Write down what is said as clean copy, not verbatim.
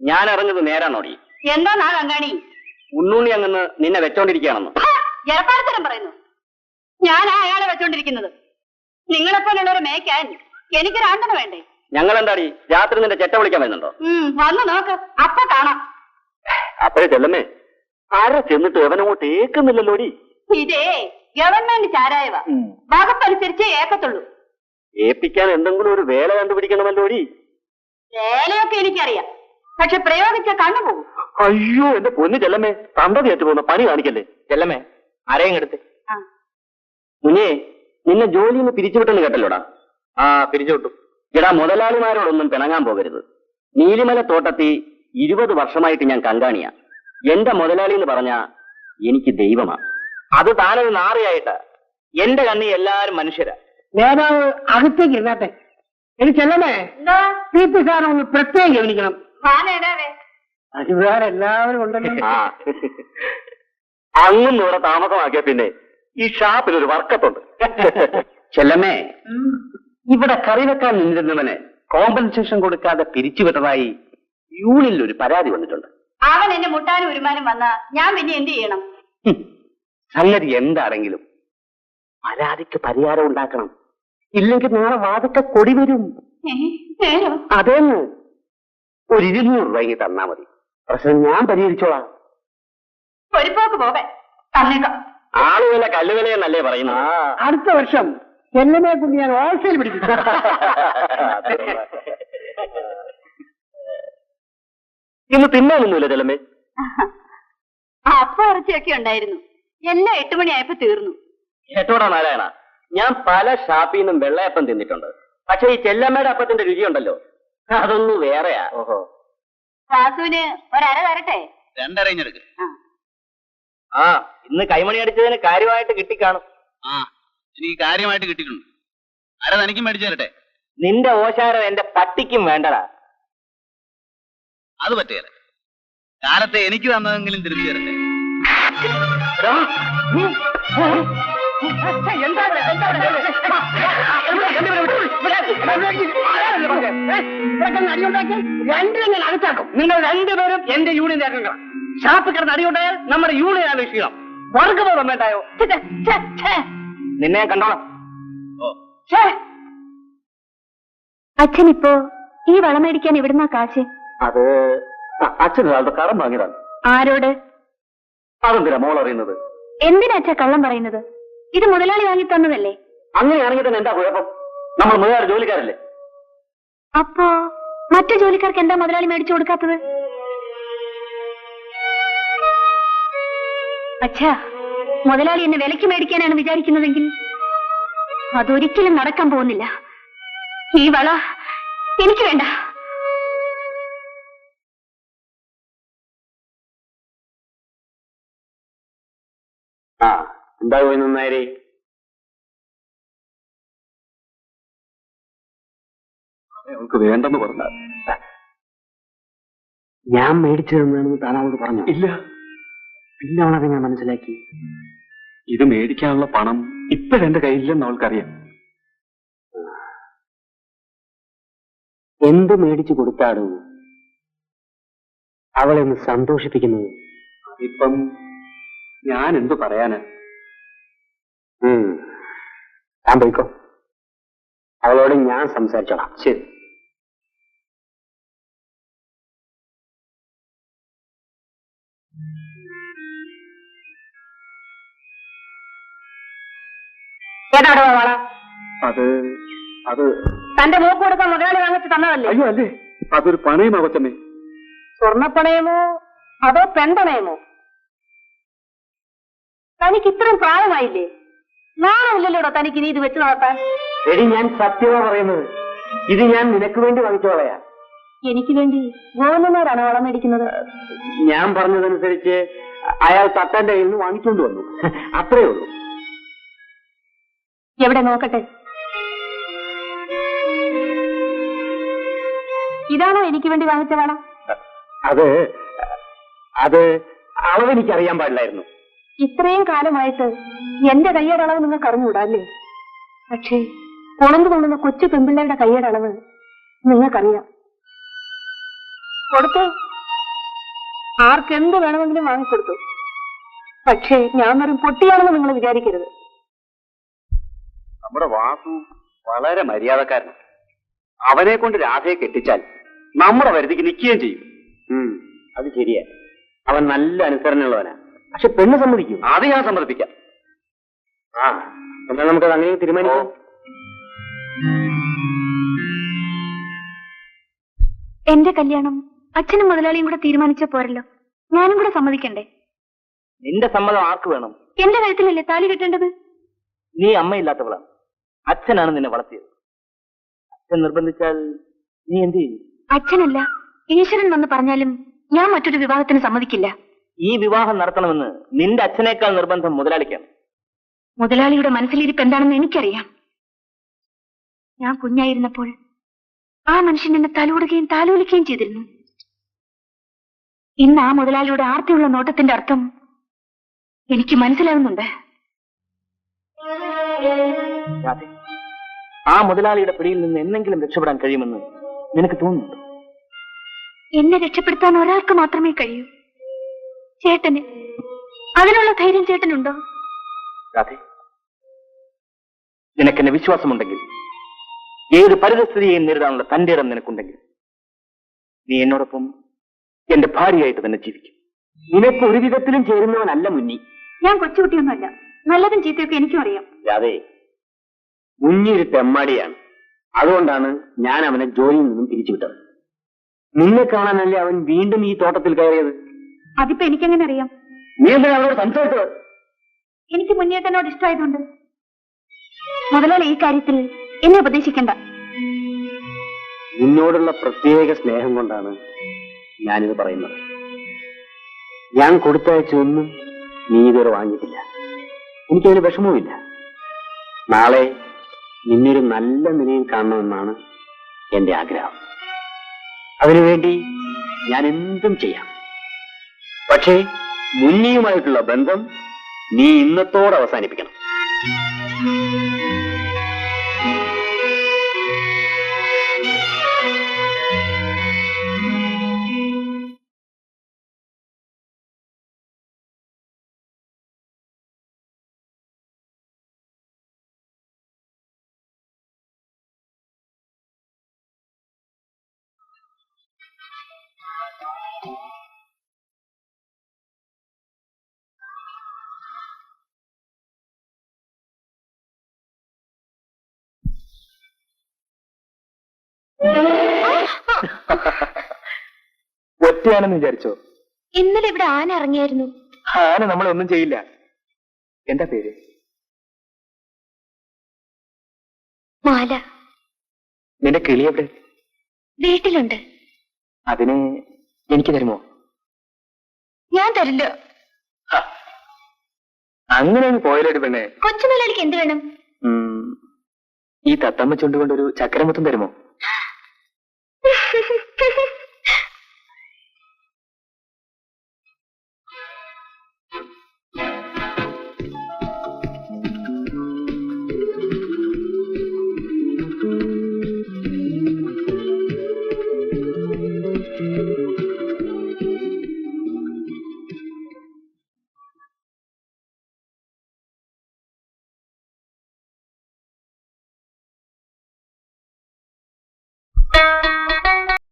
ഞാൻ അറിഞ്ഞത് നേരാണോടി? എന്താ നാ കങ്കാണി? ഉണ്ണുണ്ണി അങ്ങന്ന് നിന്നെ വെച്ചോണ്ടിരിക്കുകയാണെന്ന്. ജലപ്പാടത്തരം പറയുന്നു. ഞാനാ അയാളെ വെച്ചോണ്ടിരിക്കുന്നത്. നിങ്ങളെപ്പോലുള്ളവരെ മേയ്ക്കാൻ എനിക്ക് രാണ്ടന വേണ്ടേ? ഞങ്ങൾ എന്താടി രാത്രി നിന്റെ ചെറ്റ വിളിക്കാൻ വരുന്നുണ്ടോ? വന്ന് നോക്ക്, അപ്പൊ കാണാം. അപ്പോഴേ ചെല്ലമ്മേ, ആരാ ചെന്നിട്ട് എവനങ്ങോട്ട് ഏക്കുന്നില്ലല്ലോടി. ഇതേ ഗവൺമെന്റ് ചാരായവ, വകുപ്പനുസരിച്ചേ ഏക്കത്തുള്ളൂ. ഏപ്പിക്കാൻ എന്തെങ്കിലും ഒരു വേല കണ്ടുപിടിക്കണമല്ലോടി. വേലയൊക്കെ എനിക്കറിയാം, പക്ഷെ പ്രയോഗിച്ച കണ്ണു പോകും. അയ്യോ എന്റെ പൊന്നു ചെല്ലമ്മേ, തന്തതി ഏറ്റു പോകുന്ന പണി കാണിക്കല്ലേ. ചെല്ലമ്മേ ആരെയും എടുത്ത് മുന്നേ നിന്നെ ജോലിയിൽ നിന്ന് പിരിച്ചുവിട്ടെന്ന് കേട്ടല്ലോടാ. ആ പിരിച്ചുവിട്ടു. എടാ മുതലാളിമാരോടൊന്നും പിണങ്ങാൻ പോകരുത്. നീലിമല തോട്ടത്തിൽ 20 വർഷമായിട്ട് ഞാൻ കങ്കാണിയാ. എന്റെ മുതലാളി എന്ന് പറഞ്ഞ എനിക്ക് ദൈവമാ. അത് താനൊരു നാറിയായിട്ടാ. എന്റെ കണ്ണി എല്ലാരും മനുഷ്യരാ. നേതാവ് അകത്തേക്ക് ഇരുന്നാട്ടെ. എനിക്ക് ചെല്ലമേ, PP സാറെ ഒന്ന് പ്രത്യേകം ഗവനിക്കണം. എല്ലാവരും ഉണ്ടല്ലോ. അങ്ങും ഇവിടെ താമസമാക്കിയ പിന്നെ ഈ ഷാപ്പിൽ ഒരു വർക്കത്തുണ്ട്. ചെല്ലമ്മേ, ഇവിടെ കറി വെക്കാൻ നിന്നിരുന്നവന് കോമ്പൻസേഷൻ കൊടുക്കാതെ പിരിച്ചുവിട്ടതായി യൂണിയനിൽ ഒരു പരാതി വന്നിട്ടുണ്ട്. അവൻ എന്നെ മുട്ടാനും ഉരുമാനും വന്നാ ഞാൻ പിന്നെ എന്ത് ചെയ്യണം? സംഗതി എന്താണെങ്കിലും പരാതിക്ക് പരിഹാരം ഉണ്ടാക്കണം. ഇല്ലെങ്കിൽ നാളെ വാദത്തെ കൊടി വരും. അതേന്ന് ഒരു 200 രൂപ തന്നാ മതി. പ്രശ്നം ഞാൻ പരിഹരിച്ചോളാം. ഒരു പോക്ക് പോകെ തന്നേക്കാം. ആളുവില കല്ലുവിലയെന്നല്ലേ പറയുന്നു. അടുത്ത വർഷം ചെല്ലമയെ കൊണ്ട് ഞാൻ ഹോൾസെയിൽ പിടിക്കും. ഇന്ന് തിന്നാനൊന്നുമില്ല ചെല്ലമ്മേ. അപ്പ ഇറച്ചിയൊക്കെ ഉണ്ടായിരുന്നു. എല്ലാം 8 മണിയായപ്പോ തീർന്നു. കേട്ടോടാ നാരായണ, ഞാൻ പല ഷാപ്പിൽ നിന്നും വെള്ളയപ്പം തിന്നിട്ടുണ്ട്. പക്ഷെ ഈ ചെല്ലമ്മയുടെ അപ്പത്തിന്റെ രുചിയുണ്ടല്ലോ, അതൊന്നും വേറെയാ. ഓഹോ, വാസുവിന് ഒരര തരട്ടെ? 2 അരഞ്ഞെടുക്ക്. ആ, ഇന്ന് കൈമണി അടിച്ചതിന് കാര്യമായിട്ട് കിട്ടിക്കാണും. ആ, എനിക്ക് കാര്യമായിട്ട് കിട്ടിയിട്ടുണ്ട്. അര തനിക്കും മേടിച്ചു തരട്ടെ? നിന്റെ ഓശാരം എന്റെ പട്ടിക്കും വേണ്ടടാ. അത് പറ്റുകയില്ല. കാലത്തെ എനിക്ക് തന്നതെങ്കിലും തിരിച്ചു തരട്ടെ. അകത്താക്കും. നിങ്ങൾ രണ്ടുപേരും എന്റെ യൂണിയൻ നേട്ടങ്ങളാണ്. ഷാപ്പ് കിടന്ന് അടിയുണ്ടായാൽ നമ്മുടെ യൂണിയൻ ആലോചിക്കണം. വർഗബോധം വേണ്ടായോ? നിന്നെ കണ്ടോളാം. അച്ഛനിപ്പോ ഈ വളം മേടിക്കാൻ എവിടുന്നാ കാശ്? അത് അച്ഛനൊരാളുടെ കടം വാങ്ങിയതാണ്. ആരോട്? അതെന്തിനാ മോൾ അറിയുന്നത്? എന്തിനാ അച്ഛാ കള്ളം പറയുന്നത്? ഇത് മുതലാളി വാങ്ങി തന്നതല്ലേ? അങ്ങനെയാണെങ്കിൽ തന്നെ എന്താ കുഴപ്പം? നമ്മൾ മുതലാളി ജോലിക്കാരല്ലേ? അപ്പോ മറ്റു ജോലിക്കാർക്ക് എന്താ മുതലാളി മേടിച്ചു കൊടുക്കാത്തത്? അച്ഛാ, മുതലാളി എന്നെ വിലയ്ക്ക് മേടിക്കാനാണ് വിചാരിക്കുന്നതെങ്കിൽ അതൊരിക്കലും നടക്കാൻ പോകുന്നില്ല. ഈ വള എനിക്ക് വേണ്ട. ആ, എന്താ പോയി നന്നായി. അവൾക്ക് വേണ്ടെന്ന് പറഞ്ഞ ഞാൻ മേടിച്ചു തന്നെന്ന് താൻ അവളോട് പറഞ്ഞു? ഇല്ല. പിന്നെ അവളത് ഞാൻ മനസ്സിലാക്കി. ഇത് മേടിക്കാനുള്ള പണം ഇപ്പോഴെന്റെ കയ്യിലെന്ന് അവൾക്കറിയാം. എന്ത് മേടിച്ചു കൊടുത്താടും അവളെ ഒന്ന് സന്തോഷിപ്പിക്കുന്നത്? ഇപ്പം ഞാൻ എന്തു പറയാന്? ഞാൻ പോയിക്കോ. അവളോട് ഞാൻ സംസാരിച്ചോളാം. ശരി. ഏതാടോ വള? അത് തന്റെ മൂക്ക് കൊടുക്കാൻ മുതലാളി വാങ്ങിച്ച് തന്നതല്ലേ? അയ്യോ അല്ലേ, അതൊരു പണയമാ കൊച്ചമ്മേ. സ്വർണ്ണപ്പണയമോ അതോ പെൺപണയമോ? തനിക്ക് ഇത്രയും പ്രായമായില്ലേ? നാണമില്ലല്ലോടോ തനിക്ക് ഇനി ഇത് വെച്ച് നടത്താൻ? എടി, ഞാൻ സത്യമാ പറയുന്നത്. ഇത് ഞാൻ നിനക്ക് വേണ്ടി വാങ്ങിച്ചോളയാ. എനിക്ക് വേണ്ടി ഗോവിന്ദന്മാരാണ് വളം മേടിക്കുന്നത്. ഞാൻ പറഞ്ഞതനുസരിച്ച് അയാൾ തട്ടന്റെ കയ്യിൽ നിന്ന് വാങ്ങിച്ചുകൊണ്ട് വന്നു. അത്രേ ഉള്ളൂ. എവിടെ നോക്കട്ടെ. ഇതാണോ എനിക്ക് വേണ്ടി വാങ്ങിച്ച വളം? അത് അളവെനിക്കറിയാൻ പാടില്ലായിരുന്നു. ഇത്രയും കാലമായിട്ട് എന്റെ കയ്യുടെ അളവ് നിങ്ങൾക്ക് അറിഞ്ഞുകൂടാല്ലേ? പക്ഷേ കൊണന്നു കൊണ്ടുന്ന കൊച്ചു പെൺപിള്ളേരുടെ കയ്യുടെ അളവ് നിങ്ങൾക്കറിയാം. കൊടുത്തേ. ആർക്കെന്ത് വേണമെങ്കിലും വാങ്ങിക്കൊടുത്തു. പക്ഷേ ഞാൻ വെറും പൊട്ടിയാണെന്ന് നിങ്ങൾ വിചാരിക്കരുത്. നമ്മുടെ വാസു വളരെ മര്യാദക്കാരനാണ്. അവനെ കൊണ്ട് രാധയെ കെട്ടിച്ചാൽ നമ്മുടെ വരുതിക്ക് നിൽക്കുകയും ചെയ്യും. അത് ശരിയാ. അവൻ നല്ല അനുസരണയുള്ളവനാ. പക്ഷെ പെണ്ണ് സമ്മതിക്കും. അത് ഞാൻ സമ്മതിപ്പിക്കാം. എന്നാൽ നമുക്കത് അങ്ങനെ തീരുമാനിക്കാം. എന്റെ കല്യാണം അച്ഛനും മുതലാളിയും കൂടെ തീരുമാനിച്ച പോരല്ലോ, ഞാനും കൂടെ സമ്മതിക്കണ്ടേ? നിന്റെ സമ്മതം ആർക്ക് വേണം? എന്റെ കഴുത്തിലല്ലേ താലി കെട്ടേണ്ടത്? നീ അമ്മയില്ലാത്തവളാണ്. അച്ഛനാണ് നിന്നെ വളർത്തിയത്. അച്ഛൻ നിർബന്ധിച്ചാൽ നീ എന്ത് ചെയ്യും? അച്ഛനല്ല, ഈശ്വരൻ വന്ന് പറഞ്ഞാലും ഞാൻ മറ്റൊരു വിവാഹത്തിന് സമ്മതിക്കില്ല. ഈ വിവാഹം നടത്തണമെന്ന് നിന്റെ അച്ഛനേക്കാൾ നിർബന്ധം മുതലാളിക്കാണ്. മുതലാളിയുടെ മനസ്സിലിരിപ്പ് എന്താണെന്ന് എനിക്കറിയാം. ഞാൻ കുഞ്ഞായിരുന്നപ്പോൾ ആ മനുഷ്യൻ എന്നെ തലോടുകയും താലോലിക്കുകയും ചെയ്തിരുന്നു. ഇന്ന് ആ മുതലാളിയുടെ ആർത്തിയുള്ള നോട്ടത്തിന്റെ അർത്ഥം എനിക്ക് മനസ്സിലാവുന്നുണ്ട്. ആ മുതലാളിയുടെ പിടിയിൽ നിന്ന് എന്നെങ്കിലും രക്ഷപ്പെടാൻ കഴിയുമെന്ന് നിനക്ക് തോന്നുന്നുണ്ടോ? എന്നെ രക്ഷപ്പെടുത്താൻ ഒരാൾക്ക് മാത്രമേ കഴിയൂ, ചേട്ടന്. അതിനുള്ള ധൈര്യം ചേട്ടനുണ്ടോ? രാധേ, നിനക്കെന്നെ വിശ്വാസമുണ്ടെങ്കിൽ, ഏത് പരിതസ്ഥിതിയെയും നേരിടാനുള്ള തന്റെ ഇടം നിനക്കുണ്ടെങ്കിൽ, നീ എന്നോടൊപ്പം എന്റെ ഭാര്യയായിട്ട് തന്നെ ജീവിക്കും. നിനക്ക് ഒരു വിധത്തിലും ചേരുന്നവനല്ല മുന്നി. ഞാൻ കൊച്ചുകുട്ടിയൊന്നുമല്ല. നല്ലതും ചീത്തയൊക്കെ എനിക്കും അറിയാം. രാധേ, മുന്നി ഒരു തെമ്മാടിയാണ്. അതുകൊണ്ടാണ് ഞാൻ അവനെ ജോലിയിൽ നിന്നും പിരിച്ചുവിട്ടത്. നിന്നെ കാണാനല്ലേ അവൻ വീണ്ടും ഈ തോട്ടത്തിൽ കയറിയത്. അതിപ്പോ എനിക്കെങ്ങനെ അറിയാം? നീ എന്തിനാ അവനോട് സംസാരിച്ചത്? എനിക്ക് മുന്നേറ്റനോട് ഇഷ്ടമായതുകൊണ്ട്. മുതലാളി ഈ കാര്യത്തിൽ എന്നെ ഉപദേശിക്കണ്ട. നിന്നോടുള്ള പ്രത്യേക സ്നേഹം കൊണ്ടാണ് ഞാനിത് പറയുന്നത്. ഞാൻ കൊടുത്തയച്ചൊന്നും നീ ഇതുവരെ വാങ്ങിയിട്ടില്ല. എനിക്കതിന് വിഷമവുമില്ല. നാളെ നിന്നൊരു നല്ല നിലയിൽ കാണണമെന്നാണ് എന്റെ ആഗ്രഹം. അതിനുവേണ്ടി ഞാൻ എന്തും ചെയ്യാം. പക്ഷേ മുന്നിയുമായിട്ടുള്ള ബന്ധം നീ ഇന്നത്തോടെ അവസാനിപ്പിക്കണം. ഒറ്റയാണെന്ന് വിചാരിച്ചോ? ഇന്നലെ ഇവിടെ ആന ഇറങ്ങിയായിരുന്നു. ആന നമ്മളെ ഒന്നും ചെയ്യില്ല. എന്താ പേര്? മാല. നിന്റെ കിളി എവിടെ? വീട്ടിലുണ്ട്. അതിന് എനിക്ക് തരുമോ? ഞാൻ തരില്ല. അങ്ങനെ പോയാലോടി പെണ്ണെ. കൊച്ചുമുതലാളിക്ക് എന്ത് വേണം? ഈ തത്തമ്മ ചുണ്ടുകൊണ്ടൊരു ചക്കരമുത്തം തരുമോ?